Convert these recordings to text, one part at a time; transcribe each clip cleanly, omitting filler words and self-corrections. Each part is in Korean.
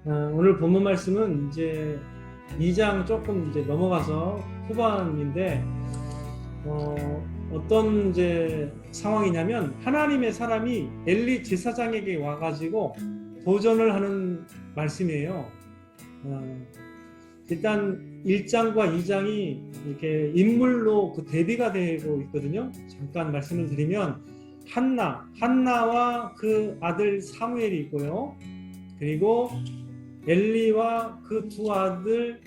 오늘 본문 말씀은 이제 2장 조금 이제 넘어가서 후반인데, 어떤 이제 상황이냐면 하나님의 사람이 엘리 제사장에게 와가지고 도전을 하는 말씀이에요. 어, 일단 1장과 2장이 이렇게 인물로 그 대비가 되고 있거든요. 잠깐 말씀을 드리면 한나와 그 아들 사무엘이 있고요. 그리고 엘리와 그 두 아들이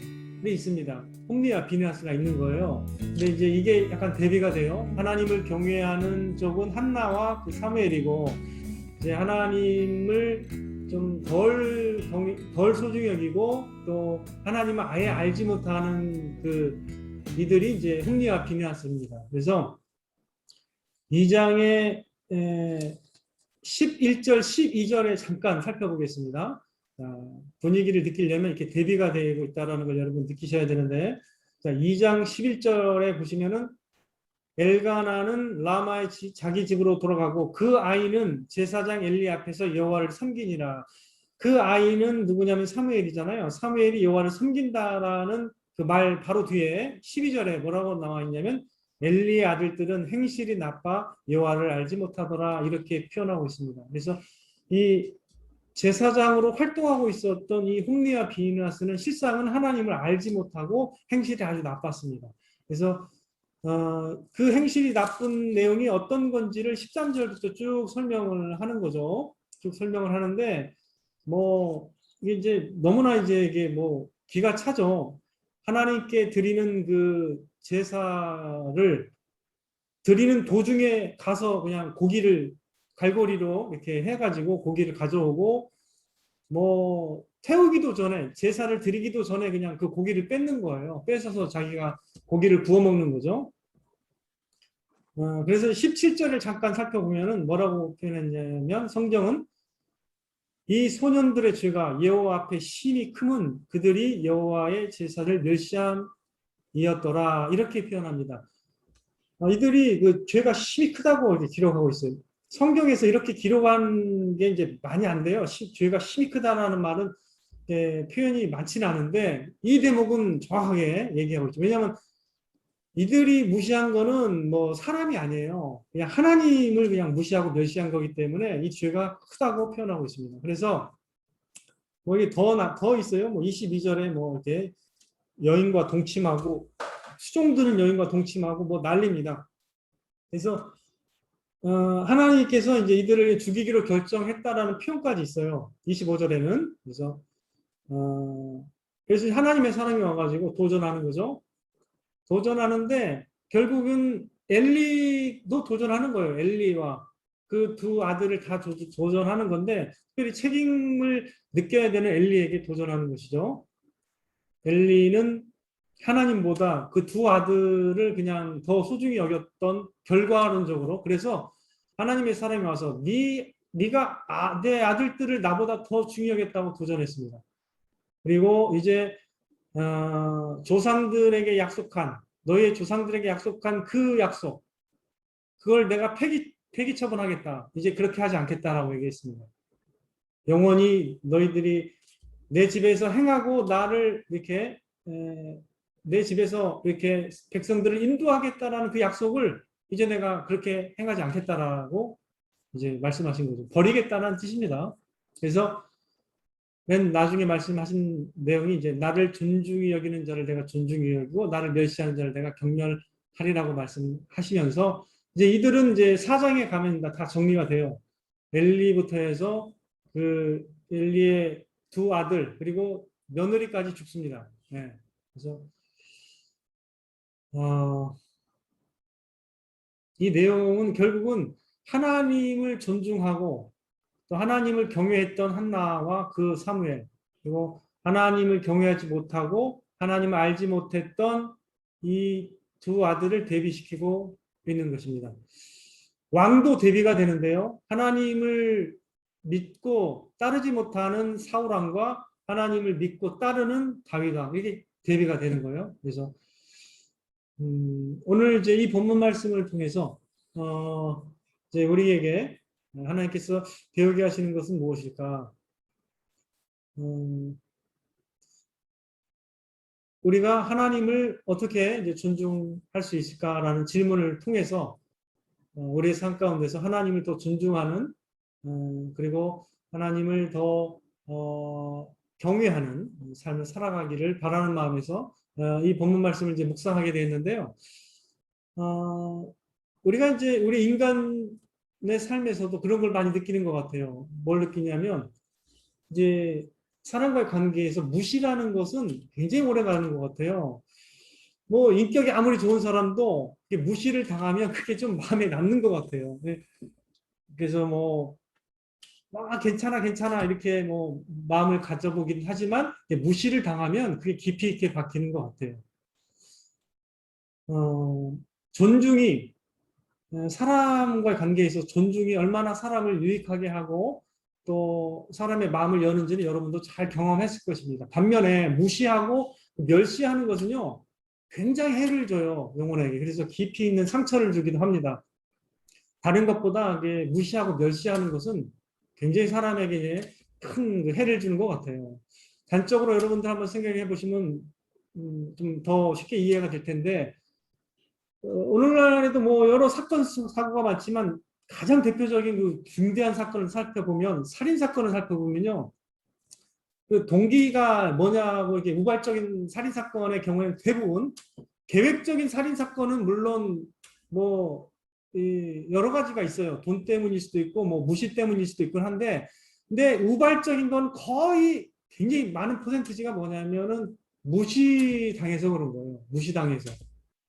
있습니다. 홈리와 비느하스가 있는 거예요. 근데 이제 이게 약간 대비가 돼요. 하나님을 경외하는 쪽은 한나와 그 사무엘이고, 이제 하나님을 좀 덜 소중히 여기고 또 하나님을 아예 알지 못하는 그 이들이 이제 홈리와 비느하스입니다. 그래서 2장의 11절, 12절에 잠깐 살펴보겠습니다. 자, 분위기를 느끼려면 이렇게 대비가 되고 있다는 걸 여러분 느끼셔야 되는데, 자, 2장 11절에 보시면은 엘가나는 라마의 자기 집으로 돌아가고 그 아이는 제사장 엘리 앞에서 여호와를 섬기니라. 그 아이는 누구냐면 사무엘이잖아요. 사무엘이 여호와를 섬긴다라는 그 말 바로 뒤에 12절에 뭐라고 나와 있냐면 엘리의 아들들은 행실이 나빠 여호와를 알지 못하더라 이렇게 표현하고 있습니다. 그래서 이 제사장으로 활동하고 있었던 이 홈리와 비느하스는 실상은 하나님을 알지 못하고 행실이 아주 나빴습니다. 그래서 그 행실이 나쁜 내용이 어떤 건지를 13절부터 쭉 설명을 하는 거죠. 쭉 설명을 하는데 뭐 이게 이제 너무나 이제 이게 뭐 기가 차죠. 하나님께 드리는 그 제사를 드리는 도중에 가서 그냥 고기를 갈고리로 이렇게 해가지고 고기를 가져오고 뭐 태우기도 전에 제사를 드리기도 전에 그냥 그 고기를 뺏는 거예요. 뺏어서 자기가 고기를 구워 먹는 거죠. 그래서 17절을 잠깐 살펴보면은 뭐라고 표현했냐면 성경은 이 소년들의 죄가 여호와 앞에 심히 크면 그들이 여호와의 제사를 멸시함이었더라 이렇게 표현합니다. 이들이 그 죄가 심히 크다고 이렇게 기록하고 있어요. 성경에서 이렇게 기록한 게 이제 많이 안 돼요. 죄가 심히 크다라는 말은 표현이 많지는 않은데 이 대목은 정확하게 얘기하고 있죠. 왜냐하면 이들이 무시한 거는 뭐 사람이 아니에요. 그냥 하나님을 그냥 무시하고 멸시한 거기 때문에 이 죄가 크다고 표현하고 있습니다. 그래서 뭐 이게 더 있어요. 뭐 22절에 뭐 이렇게 여인과 동침하고 수종드는 여인과 동침하고 뭐 난립니다. 그래서 하나님께서 이제 이들을 죽이기로 결정했다라는 표현까지 있어요. 25절에는. 그래서 하나님의 사람이 와가지고 도전하는 거죠. 도전하는데 결국은 엘리도 도전하는 거예요. 엘리와 그 두 아들을 다 도전하는 건데 특별히 책임을 느껴야 되는 엘리에게 도전하는 것이죠. 엘리는 하나님보다 그 두 아들을 그냥 더 소중히 여겼던 결과론적으로 그래서 하나님의 사람이 와서 네가 내 아들들을 나보다 더 중히 여겼다고 도전했습니다. 그리고 이제 조상들에게 약속한 너의 조상들에게 약속한 그 약속 그걸 내가 폐기 처분하겠다. 이제 그렇게 하지 않겠다라고 얘기했습니다. 영원히 너희들이 내 집에서 행하고 나를 이렇게 내 집에서 이렇게 백성들을 인도하겠다라는 그 약속을 이제 내가 그렇게 행하지 않겠다라고 이제 말씀하신 거죠. 버리겠다는 뜻입니다. 그래서 맨 나중에 말씀하신 내용이 이제 나를 존중히 여기는 자를 내가 존중히 여기고 나를 멸시하는 자를 내가 경멸하리라고 말씀하시면서 이제 이들은 이제 사장에 가면 다 정리가 돼요. 엘리부터 해서 그 엘리의 두 아들 그리고 며느리까지 죽습니다. 네. 그래서 어, 이 내용은 결국은 하나님을 존중하고 또 하나님을 경외했던 한나와 그 사무엘 그리고 하나님을 경외하지 못하고 하나님을 알지 못했던 이 두 아들을 대비시키고 있는 것입니다. 왕도 대비가 되는데요. 하나님을 믿고 따르지 못하는 사울왕과 하나님을 믿고 따르는 다윗왕 이게 대비가 되는 거예요. 그래서 오늘 이제 이 본문 말씀을 통해서 이제 우리에게 하나님께서 배우게 하시는 것은 무엇일까? 우리가 하나님을 어떻게 이제 존중할 수 있을까라는 질문을 통해서 우리의 삶 가운데서 하나님을 더 존중하는 그리고 하나님을 더 경외하는 삶을 살아가기를 바라는 마음에서 이 본문 말씀을 이제 묵상하게 되었는데요. 우리가 이제 우리 인간의 삶에서도 그런 걸 많이 느끼는 것 같아요. 뭘 느끼냐면 이제 사람과의 관계에서 무시라는 것은 굉장히 오래 가는 것 같아요. 뭐 인격이 아무리 좋은 사람도 무시를 당하면 그게 좀 마음에 남는 것 같아요. 네. 그래서 뭐 괜찮아 괜찮아 이렇게 뭐 마음을 가져보긴 하지만 무시를 당하면 그게 깊이 있게 박히는 것 같아요. 존중이 사람과의 관계에서 존중이 얼마나 사람을 유익하게 하고 또 사람의 마음을 여는지는 여러분도 잘 경험했을 것입니다. 반면에 무시하고 멸시하는 것은요 굉장히 해를 줘요 영혼에게. 그래서 깊이 있는 상처를 주기도 합니다. 다른 것보다 무시하고 멸시하는 것은 굉장히 사람에게 큰 해를 주는 것 같아요. 단적으로 여러분들 한번 생각해 보시면 좀 더 쉽게 이해가 될 텐데 오늘날에도 뭐 여러 사건 사고가 많지만 가장 대표적인 그 중대한 사건을 살펴보면 살인 사건을 살펴보면요 그 동기가 뭐냐고 이렇게 우발적인 살인 사건의 경우에는 대부분 계획적인 살인 사건은 물론 뭐 여러 가지가 있어요. 돈 때문일 수도 있고 뭐 무시 때문일 수도 있고 한데 근데 우발적인 건 거의 굉장히 많은 퍼센티지가 뭐냐면은 무시당해서 그런 거예요. 무시당해서.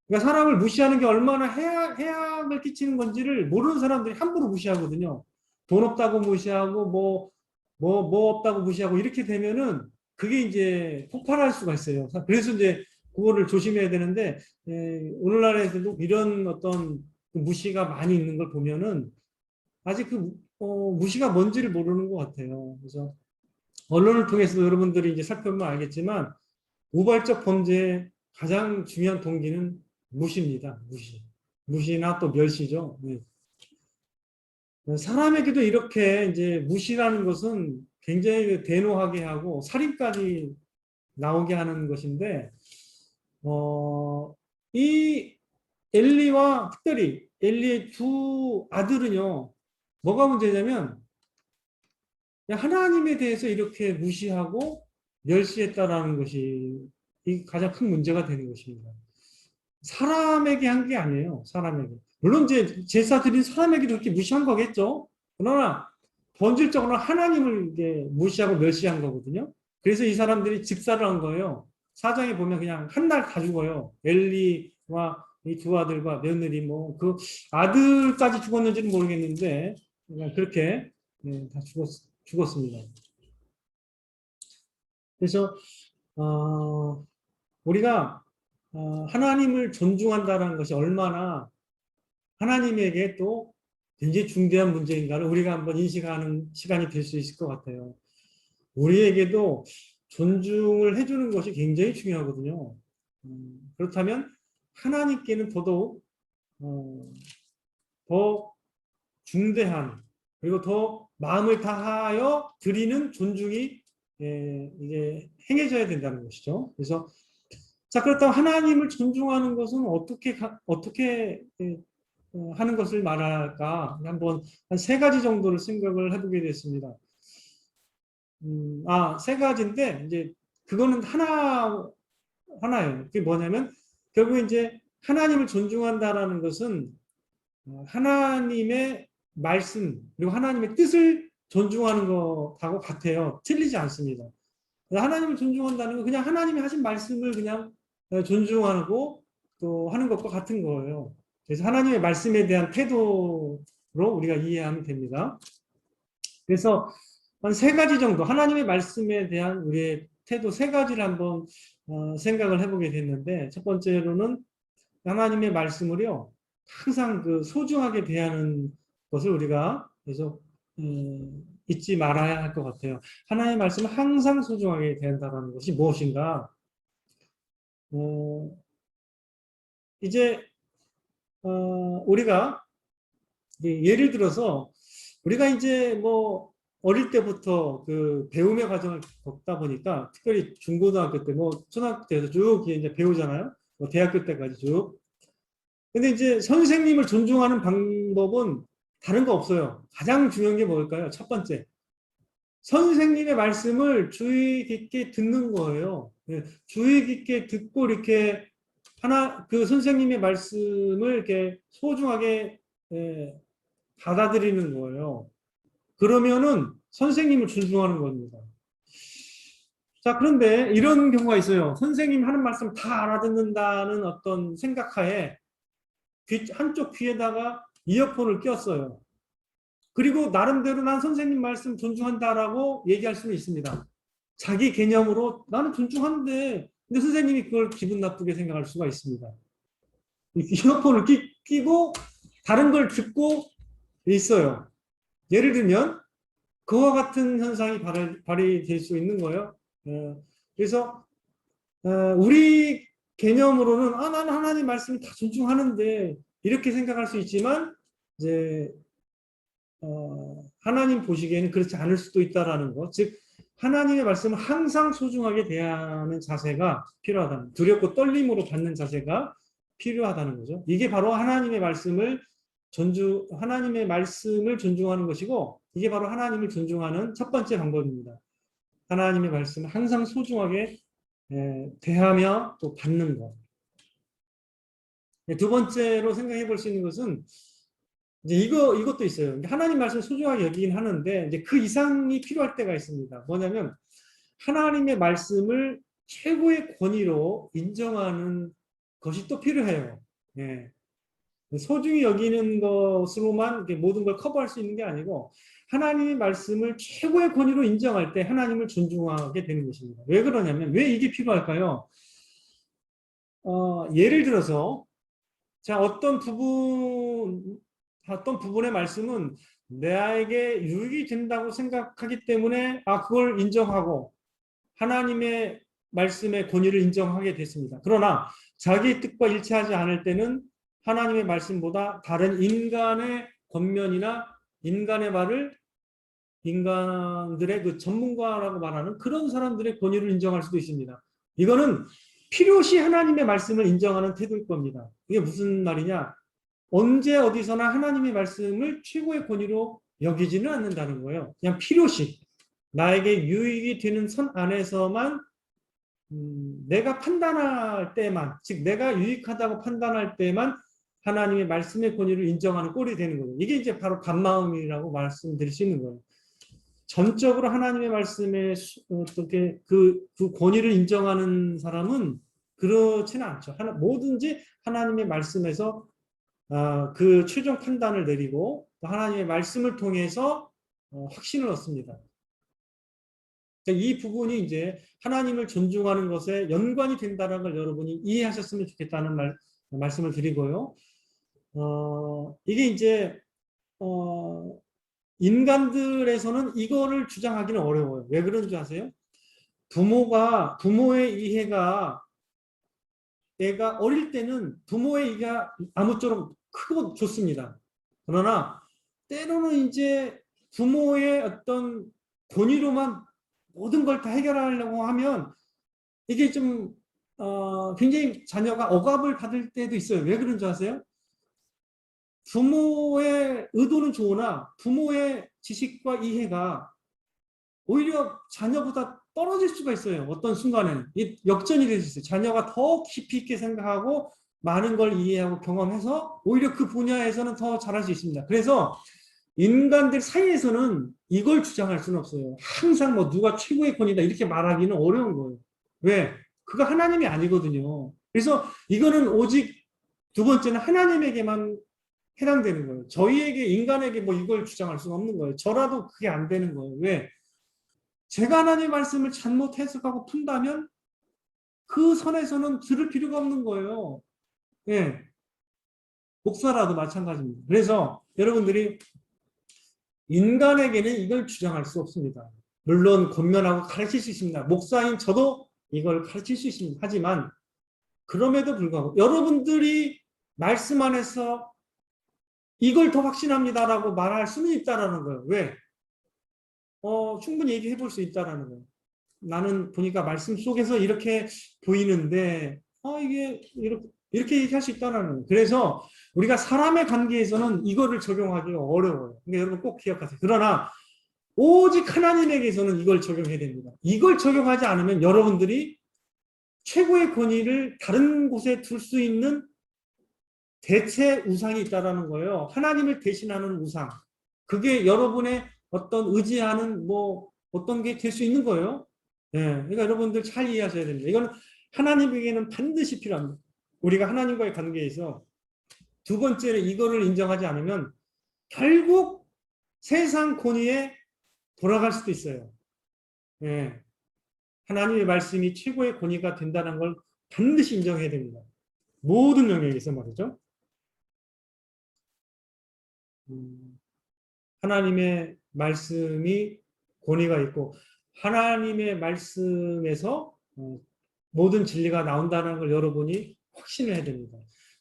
그러니까 사람을 무시하는 게 얼마나 해악을 끼치는 건지를 모르는 사람들이 함부로 무시하거든요. 돈 없다고 무시하고 뭐 없다고 무시하고 이렇게 되면은 그게 이제 폭발할 수가 있어요. 그래서 이제 그거를 조심해야 되는데 오늘날에서도 이런 어떤 무시가 많이 있는 걸 보면은 아직 그 무시가 뭔지를 모르는 것 같아요. 그래서 언론을 통해서 여러분들이 이제 살펴보면 알겠지만 우발적 범죄의 가장 중요한 동기는 무시입니다. 무시. 무시나 또 멸시죠. 네. 사람에게도 이렇게 이제 무시라는 것은 굉장히 대노하게 하고 살인까지 나오게 하는 것인데, 이 엘리와 특별히 엘리의 두 아들은요, 뭐가 문제냐면 하나님에 대해서 이렇게 무시하고 멸시했다라는 것이 이 가장 큰 문제가 되는 것입니다. 사람에게 한 게 아니에요. 사람에게. 물론 이제 제사 드린 사람에게도 그렇게 무시한 거겠죠. 그러나 본질적으로 하나님을 이제 무시하고 멸시한 거거든요. 그래서 이 사람들이 직사를 한 거예요. 사장에 보면 그냥 한 날 다 죽어요. 엘리와 이 두 아들과 며느리 뭐 그 아들까지 죽었는지는 모르겠는데 그냥 그렇게 다 죽었습니다. 그래서 우리가 하나님을 존중한다는 것이 얼마나 하나님에게 또 굉장히 중대한 문제인가를 우리가 한번 인식하는 시간이 될 수 있을 것 같아요. 우리에게도 존중을 해주는 것이 굉장히 중요하거든요. 그렇다면 하나님께는 더더욱 더 중대한 그리고 더 마음을 다하여 드리는 존중이 이제 행해져야 된다는 것이죠. 그래서 자 그렇다면 하나님을 존중하는 것은 어떻게 하는 것을 말할까 한번 한 세 가지 정도를 생각을 해보게 됐습니다. 세 가지인데 이제 그거는 하나예요. 그게 뭐냐면 결국 이제 하나님을 존중한다라는 것은 하나님의 말씀 그리고 하나님의 뜻을 존중하는 것하고 같아요. 틀리지 않습니다. 하나님을 존중한다는 건 그냥 하나님이 하신 말씀을 그냥 존중하고 또 하는 것과 같은 거예요. 그래서 하나님의 말씀에 대한 태도로 우리가 이해하면 됩니다. 그래서 한 세 가지 정도 하나님의 말씀에 대한 우리의 태도 세 가지를 한번 생각을 해보게 됐는데 첫 번째로는 하나님의 말씀을요 항상 그 소중하게 대하는 것을 우리가 계속 잊지 말아야 할 것 같아요. 하나님의 말씀을 항상 소중하게 대한다는 것이 무엇인가? 이제 우리가 예를 들어서 우리가 이제 뭐 어릴 때부터 그 배움의 과정을 겪다 보니까 특별히 중고등학교 때 뭐 초등학교 때에서 쭉 이제 배우잖아요. 뭐 대학교 때까지 쭉. 근데 이제 선생님을 존중하는 방법은 다른 거 없어요. 가장 중요한 게 뭘까요? 첫 번째. 선생님의 말씀을 주의 깊게 듣는 거예요. 예, 주의 깊게 듣고 이렇게 그 선생님의 말씀을 이렇게 소중하게 예, 받아들이는 거예요. 그러면은 선생님을 존중하는 겁니다. 자, 그런데 이런 경우가 있어요. 선생님 하는 말씀 다 알아듣는다는 어떤 생각하에 한쪽 귀에다가 이어폰을 꼈어요. 그리고 나름대로 난 선생님 말씀 존중한다라고 얘기할 수는 있습니다. 자기 개념으로 나는 존중하는데 근데 선생님이 그걸 기분 나쁘게 생각할 수가 있습니다. 이어폰을 끼고 다른 걸 듣고 있어요. 예를 들면 그와 같은 현상이 발휘될 수 있는 거예요. 그래서 우리 개념으로는 나는 하나님 말씀을 다 존중하는데 이렇게 생각할 수 있지만 이제 하나님 보시기에는 그렇지 않을 수도 있다라는 것. 즉 하나님의 말씀을 항상 소중하게 대하는 자세가 필요하다는, 두렵고 떨림으로 받는 자세가 필요하다는 거죠. 이게 바로 하나님의 말씀을 존중하는 것이고, 이게 바로 하나님을 존중하는 첫 번째 방법입니다. 하나님의 말씀을 항상 소중하게 대하며 또 받는 것. 두 번째로 생각해 볼 수 있는 것은 이제 이것도 있어요. 하나님 말씀 소중하게 여기긴 하는데 이제 그 이상이 필요할 때가 있습니다. 뭐냐면 하나님의 말씀을 최고의 권위로 인정하는 것이 또 필요해요. 예. 소중히 여기는 것으로만 모든 걸 커버할 수 있는 게 아니고 하나님의 말씀을 최고의 권위로 인정할 때 하나님을 존중하게 되는 것입니다. 왜 그러냐면 왜 이게 필요할까요? 예를 들어서 자 어떤 부분의 말씀은 나에게 유익이 된다고 생각하기 때문에 그걸 인정하고 하나님의 말씀의 권위를 인정하게 됐습니다. 그러나 자기 뜻과 일치하지 않을 때는 하나님의 말씀보다 다른 인간의 권면이나 인간의 말을 인간들의 그 전문가라고 말하는 그런 사람들의 권위를 인정할 수도 있습니다. 이거는 필요시 하나님의 말씀을 인정하는 태도일 겁니다. 이게 무슨 말이냐? 언제 어디서나 하나님의 말씀을 최고의 권위로 여기지는 않는다는 거예요. 그냥 필요시 나에게 유익이 되는 선 안에서만 내가 판단할 때만, 즉 내가 유익하다고 판단할 때만 하나님의 말씀의 권위를 인정하는 꼴이 되는 거예요. 이게 이제 바로 간마음이라고 말씀드릴 수 있는 거예요. 전적으로 하나님의 말씀에 어떻게 그 권위를 인정하는 사람은 그렇지는 않죠. 뭐든지 하나님의 말씀에서 그 최종 판단을 내리고 하나님의 말씀을 통해서 확신을 얻습니다. 이 부분이 이제 하나님을 존중하는 것에 연관이 된다는 걸 여러분이 이해하셨으면 좋겠다는 말씀을 드리고요. 이게 이제 인간들에서는 이거를 주장하기는 어려워요. 왜 그런 줄 아세요? 부모의 이해가 애가 어릴 때는 부모의 이해가 아무쪼록 크고 좋습니다. 그러나 때로는 이제 부모의 어떤 권위로만 모든 걸 다 해결하려고 하면 이게 좀 굉장히 자녀가 억압을 받을 때도 있어요. 왜 그런 줄 아세요? 부모의 의도는 좋으나 부모의 지식과 이해가 오히려 자녀보다 떨어질 수가 있어요. 어떤 순간에는. 역전이 될 수 있어요. 자녀가 더 깊이 있게 생각하고 많은 걸 이해하고 경험해서 오히려 그 분야에서는 더 잘할 수 있습니다. 그래서 인간들 사이에서는 이걸 주장할 수는 없어요. 항상 뭐 누가 최고의 권위다 이렇게 말하기는 어려운 거예요. 왜? 그거 하나님이 아니거든요. 그래서 이거는 오직 두 번째는 하나님에게만 해당되는 거예요. 저희에게 인간에게 뭐 이걸 주장할 수는 없는 거예요. 저라도 그게 안 되는 거예요. 왜? 제가 하나님의 말씀을 잘못 해석하고 푼다면 그 선에서는 들을 필요가 없는 거예요. 예. 목사라도 마찬가지입니다. 그래서 여러분들이 인간에게는 이걸 주장할 수 없습니다. 물론 권면하고 가르칠 수 있습니다. 목사인 저도 이걸 가르칠 수 있습니다. 하지만 그럼에도 불구하고 여러분들이 말씀 안에서 이걸 더 확신합니다라고 말할 수는 있다라는 거예요. 왜? 충분히 얘기해 볼 수 있다라는 거예요. 나는 보니까 말씀 속에서 이렇게 보이는데 이게 이렇게 얘기할 수 있다는 거예요. 그래서 우리가 사람의 관계에서는 이거를 적용하기가 어려워요. 그러니까 여러분 꼭 기억하세요. 그러나 오직 하나님에게서는 이걸 적용해야 됩니다. 이걸 적용하지 않으면 여러분들이 최고의 권위를 다른 곳에 둘 수 있는 대체 우상이 있다라는 거예요. 하나님을 대신하는 우상. 그게 여러분의 어떤 의지하는 뭐 어떤 게 될 수 있는 거예요. 예, 그러니까 여러분들 잘 이해하셔야 됩니다. 이거는 하나님에게는 반드시 필요합니다. 우리가 하나님과의 관계에서 두 번째로 이거를 인정하지 않으면 결국 세상 권위에 돌아갈 수도 있어요. 예, 하나님의 말씀이 최고의 권위가 된다는 걸 반드시 인정해야 됩니다. 모든 영역에서 말이죠. 하나님의 말씀이 권위가 있고 하나님의 말씀에서 모든 진리가 나온다는 걸 여러분이 확신해야 됩니다.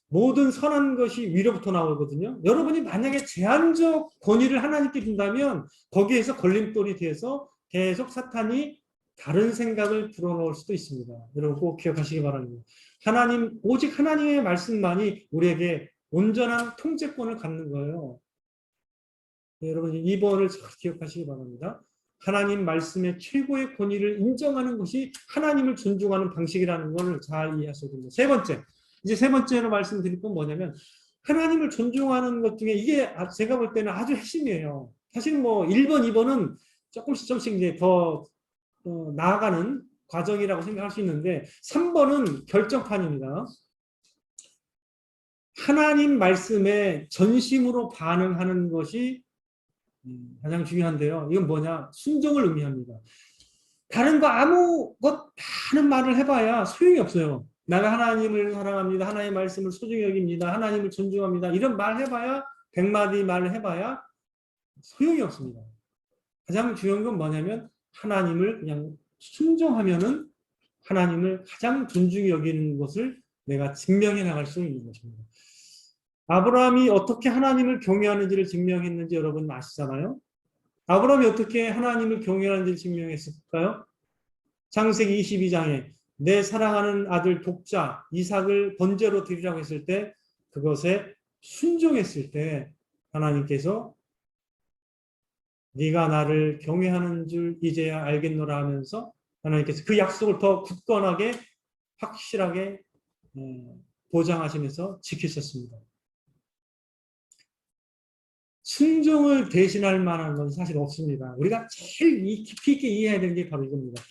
모든 선한 것이 위로부터 나오거든요. 여러분이 만약에 제한적 권위를 하나님께 준다면 거기에서 걸림돌이 돼서 계속 사탄이 다른 생각을 불어넣을 수도 있습니다. 여러분 꼭 기억하시기 바랍니다. 오직 하나님의 말씀만이 우리에게 온전한 통제권을 갖는 거예요. 여러분 이 2번을 잘 기억하시기 바랍니다. 하나님 말씀의 최고의 권위를 인정하는 것이 하나님을 존중하는 방식이라는 것을 잘 이해하셔야 됩니다. 세 번째, 이제 세 번째로 말씀드릴 건 뭐냐면 하나님을 존중하는 것 중에 이게 제가 볼 때는 아주 핵심이에요. 사실 뭐 1번, 2번은 조금씩 이제 더 나아가는 과정이라고 생각할 수 있는데 3번은 결정판입니다. 하나님 말씀에 전심으로 반응하는 것이 가장 중요한데요. 이건 뭐냐? 순종을 의미합니다. 다른 거 아무 것 많은 말을 해봐야 소용이 없어요. 나는 하나님을 사랑합니다. 하나님의 말씀을 소중히 여깁니다. 하나님을 존중합니다. 이런 말 해봐야 100마디 말을 해봐야 소용이 없습니다. 가장 중요한 건 뭐냐면 하나님을 그냥 순종하면은 하나님을 가장 존중히 여기는 것을 내가 증명해 나갈 수 있는 것입니다. 아브라함이 어떻게 하나님을 경외하는지를 증명했는지 여러분 아시잖아요. 아브라함이 어떻게 하나님을 경외하는지를 증명했을까요? 창세기 22장에 내 사랑하는 아들 독자 이삭을 번제로 드리라고 했을 때 그것에 순종했을 때 하나님께서 네가 나를 경외하는 줄 이제야 알겠노라 하면서 하나님께서 그 약속을 더 굳건하게 확실하게 보장하시면서 지키셨습니다. 순종을 대신할 만한 건 사실 없습니다. 우리가 제일 깊이 있게 이해해야 되는 게 바로 이겁니다.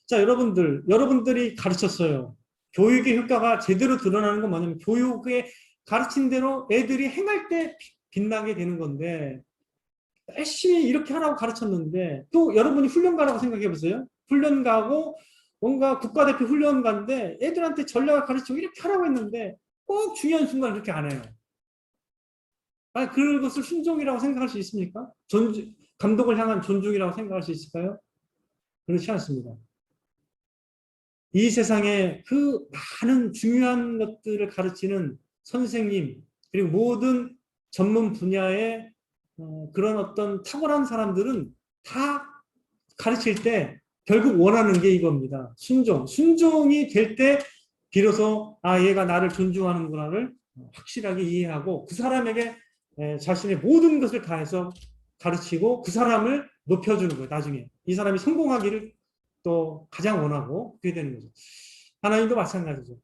자, 여러분들이 가르쳤어요. 교육의 효과가 제대로 드러나는 건 뭐냐면 교육에 가르친 대로 애들이 행할 때 빛나게 되는 건데 열심히 이렇게 하라고 가르쳤는데 또 여러분이 훈련 가라고 생각해 보세요. 훈련 가고 뭔가 국가대표 훈련 가는데 애들한테 전략을 가르치고 이렇게 하라고 했는데 꼭 중요한 순간 그렇게 안 해요. 그것을 순종이라고 생각할 수 있습니까? 감독을 향한 존중이라고 생각할 수 있을까요? 그렇지 않습니다. 이 세상에 그 많은 중요한 것들을 가르치는 선생님 그리고 모든 전문 분야의 그런 어떤 탁월한 사람들은 다 가르칠 때 결국 원하는 게 이겁니다. 순종이 될 때 비로소 얘가 나를 존중하는구나를 확실하게 이해하고 그 사람에게 자신의 모든 것을 다해서 가르치고 그 사람을 높여주는 거예요. 나중에 이 사람이 성공하기를 또 가장 원하고 그게 되는 거죠. 하나님도 마찬가지죠.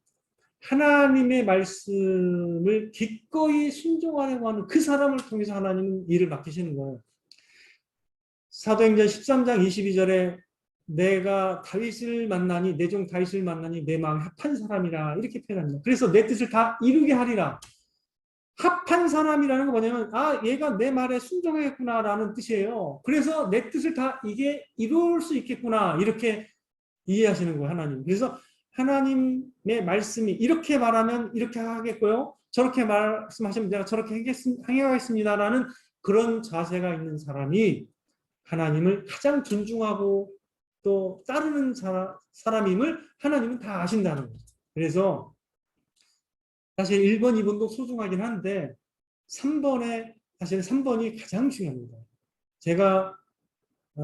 하나님의 말씀을 기꺼이 순종하려고 하는 그 사람을 통해서 하나님은 일을 맡기시는 거예요. 사도행전 13장 22절에 내가 다윗을 만나니 내 종 다윗을 만나니 내 마음이 합한 사람이라 이렇게 표현합니다. 그래서 내 뜻을 다 이루게 하리라. 합한 사람이라는 건 뭐냐면 얘가 내 말에 순종하겠구나라는 뜻이에요. 그래서 내 뜻을 다 이게 이룰 수 있겠구나 이렇게 이해하시는 거예요. 하나님. 그래서 하나님의 말씀이 이렇게 말하면 이렇게 하겠고요. 저렇게 말씀하시면 내가 저렇게 행하겠습니다라는 그런 자세가 있는 사람이 하나님을 가장 존중하고 또 따르는 사람임을 하나님은 다 아신다는 거죠. 그래서 사실 1번, 2번도 소중하긴 한데 3번이 가장 중요합니다. 제가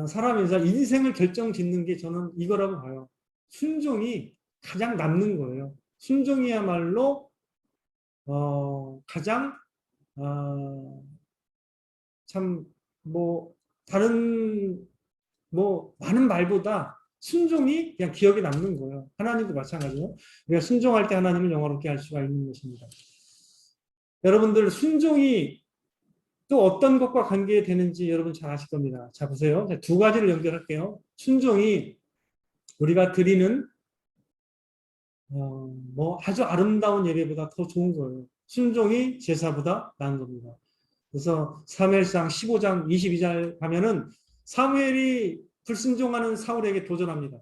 사람에서 인생을 결정짓는 게 저는 이거라고 봐요. 순종이 가장 남는 거예요. 순종이야말로 가장 참 뭐 다른 뭐 많은 말보다 순종이 그냥 기억에 남는 거예요. 하나님도 마찬가지로 우리가 순종할 때 하나님을 영화롭게 할 수가 있는 것입니다. 여러분들 순종이 또 어떤 것과 관계되는지 여러분 잘 아실 겁니다. 자 보세요. 두 가지를 연결할게요. 순종이 우리가 드리는 뭐 아주 아름다운 예배보다 더 좋은 거예요. 순종이 제사보다 나은 겁니다. 그래서 사무엘상 15장 22절 가면은 사무엘이 불순종하는 사울에게 도전합니다.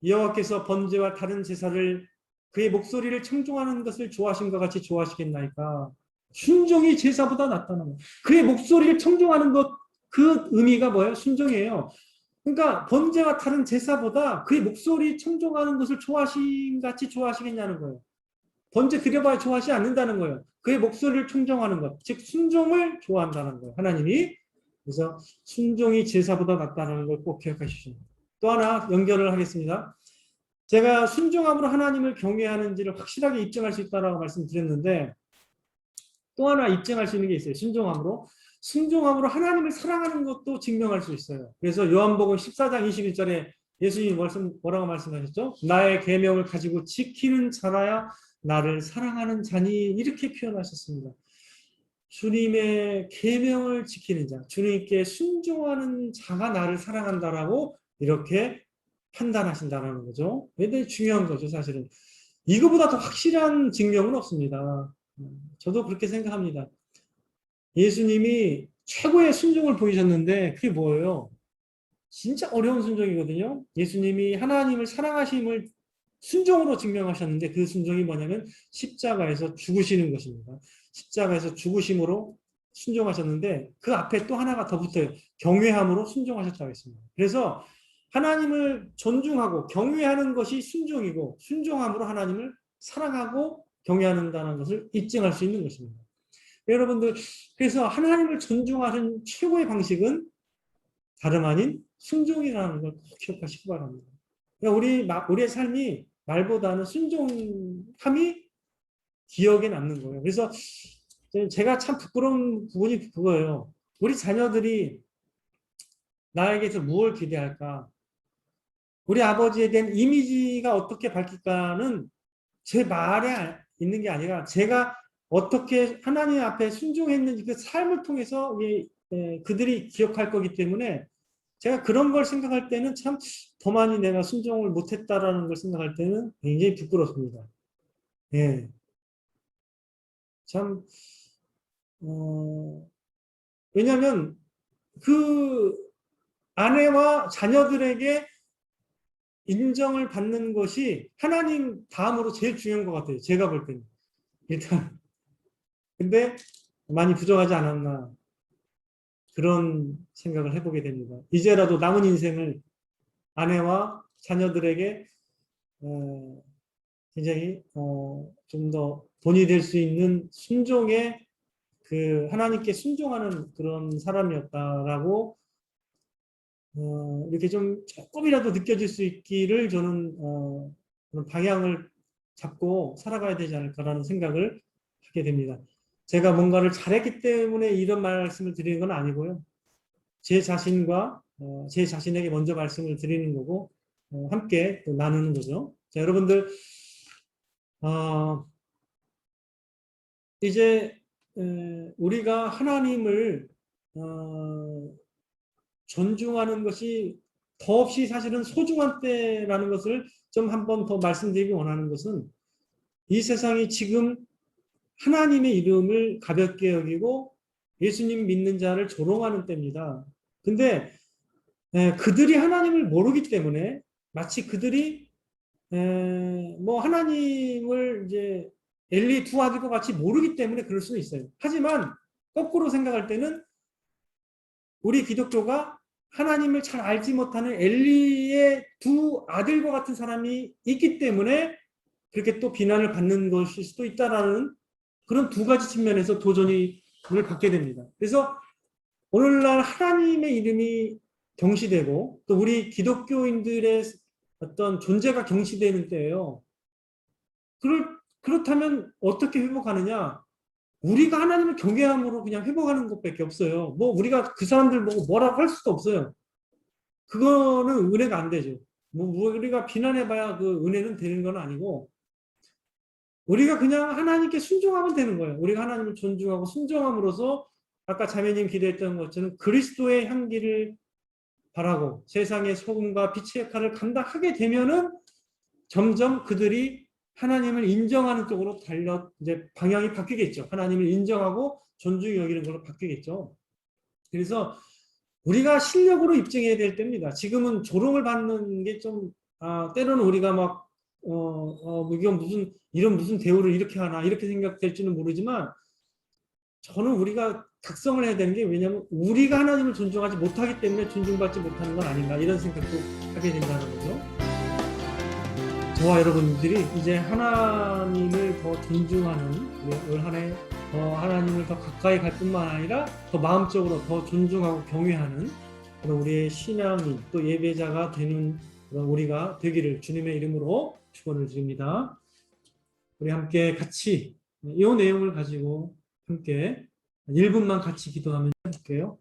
여호와께서 번제와 다른 제사를 그의 목소리를 청종하는 것을 좋아하신 것 같이 좋아하시겠나이까. 순종이 제사보다 낫다는 거예요. 그의 목소리를 청종하는 것, 그 의미가 뭐예요? 순종이에요. 그러니까 번제와 다른 제사보다 그의 목소리 청종하는 것을 좋아하신 같이 좋아하시겠냐는 거예요. 번제 드려봐야 좋아하지 않는다는 거예요. 그의 목소리를 청정하는 것, 즉 순종을 좋아한다는 거예요. 하나님이. 그래서 순종이 제사보다 낫다는 걸 꼭 기억하시죠. 또 하나 연결을 하겠습니다. 제가 순종함으로 하나님을 경외하는지를 확실하게 입증할 수 있다고 말씀드렸는데 또 하나 입증할 수 있는 게 있어요. 순종함으로. 순종함으로 하나님을 사랑하는 것도 증명할 수 있어요. 그래서 요한복음 14장 21절에 예수님이 뭐라고 말씀하셨죠? 나의 계명을 가지고 지키는 자라야 나를 사랑하는 자니 이렇게 표현하셨습니다. 주님의 계명을 지키는 자, 주님께 순종하는 자가 나를 사랑한다라고 이렇게 판단하신다는 거죠. 굉장히 중요한 거죠, 사실은. 이거보다 더 확실한 증명은 없습니다. 저도 그렇게 생각합니다. 예수님이 최고의 순종을 보이셨는데 그게 뭐예요? 진짜 어려운 순종이거든요. 예수님이 하나님을 사랑하심을 순종으로 증명하셨는데 그 순종이 뭐냐면 십자가에서 죽으시는 것입니다. 십자가에서 죽으심으로 순종하셨는데 그 앞에 또 하나가 더 붙어요. 경외함으로 순종하셨다고 했습니다. 그래서 하나님을 존중하고 경외하는 것이 순종이고 순종함으로 하나님을 사랑하고 경외한다는 것을 입증할 수 있는 것입니다. 여러분들 그래서 하나님을 존중하는 최고의 방식은 다름 아닌 순종이라는 걸 꼭 기억하시기 바랍니다. 그러니까 우리의 삶이 말보다는 순종함이 기억에 남는 거예요. 그래서 제가 참 부끄러운 부분이 그거예요. 우리 자녀들이 나에게서 무엇을 기대할까? 우리 아버지에 대한 이미지가 어떻게 밝힐까는 제 말에 있는 게 아니라 제가 어떻게 하나님 앞에 순종했는지 그 삶을 통해서 그들이 기억할 거기 때문에 제가 그런 걸 생각할 때는 참 더 많이 내가 순종을 못했다라는 걸 생각할 때는 굉장히 부끄럽습니다. 예. 참, 왜냐하면 그 아내와 자녀들에게 인정을 받는 것이 하나님 다음으로 제일 중요한 것 같아요. 제가 볼 때는. 일단. 근데 많이 부족하지 않았나. 그런 생각을 해보게 됩니다. 이제라도 남은 인생을 아내와 자녀들에게 굉장히 좀 더 본이 될 수 있는 순종의 그 하나님께 순종하는 그런 사람이었다라고 이렇게 좀 조금이라도 느껴질 수 있기를 저는 그런 방향을 잡고 살아가야 되지 않을까라는 생각을 하게 됩니다. 제가 뭔가를 잘했기 때문에 이런 말씀을 드리는 건 아니고요. 제 자신과 제 자신에게 먼저 말씀을 드리는 거고 함께 또 나누는 거죠. 자, 여러분들 이제 우리가 하나님을 존중하는 것이 더없이 사실은 소중한 때라는 것을 좀 한 번 더 말씀드리기 원하는 것은 이 세상이 지금 하나님의 이름을 가볍게 여기고 예수님 믿는 자를 조롱하는 때입니다. 근데 그들이 하나님을 모르기 때문에 마치 그들이 뭐 하나님을 이제 엘리 두 아들과 같이 모르기 때문에 그럴 수는 있어요. 하지만 거꾸로 생각할 때는 우리 기독교가 하나님을 잘 알지 못하는 엘리의 두 아들과 같은 사람이 있기 때문에 그렇게 또 비난을 받는 것일 수도 있다라는 그런 두 가지 측면에서 도전을 받게 됩니다. 그래서 오늘날 하나님의 이름이 경시되고 또 우리 기독교인들의 어떤 존재가 경시되는 때예요. 그렇다면 어떻게 회복하느냐? 우리가 하나님을 경외함으로 그냥 회복하는 것밖에 없어요. 뭐 우리가 그 사람들 보고 뭐라고 할 수도 없어요. 그거는 은혜가 안 되죠. 뭐 우리가 비난해봐야 그 은혜는 되는 건 아니고 우리가 그냥 하나님께 순종하면 되는 거예요. 우리가 하나님을 존중하고 순종함으로써 아까 자매님 기도했던 것처럼 그리스도의 향기를 바라고 세상의 소금과 빛의 역할을 감당하게 되면은 점점 그들이 하나님을 인정하는 쪽으로 이제 방향이 바뀌겠죠. 하나님을 인정하고 존중히 여기는 걸로 바뀌겠죠. 그래서 우리가 실력으로 입증해야 될 때입니다. 지금은 조롱을 받는 게 좀, 때로는 우리가 막, 이건 이런 무슨 대우를 이렇게 하나, 이렇게 생각될지는 모르지만, 저는 우리가 각성을 해야 되는 게 왜냐하면 우리가 하나님을 존중하지 못하기 때문에 존중받지 못하는 건 아닌가, 이런 생각도 하게 된다는 거죠. 저와 여러분들이 이제 하나님을 더 존중하는 올 한 해 더 하나님을 더 가까이 갈 뿐만 아니라 더 마음적으로 더 존중하고 경외하는 그런 우리의 신앙인 또 예배자가 되는 그런 우리가 되기를 주님의 이름으로 축원을 드립니다. 우리 함께 같이 이 내용을 가지고 함께 1분만 같이 기도하면 할게요.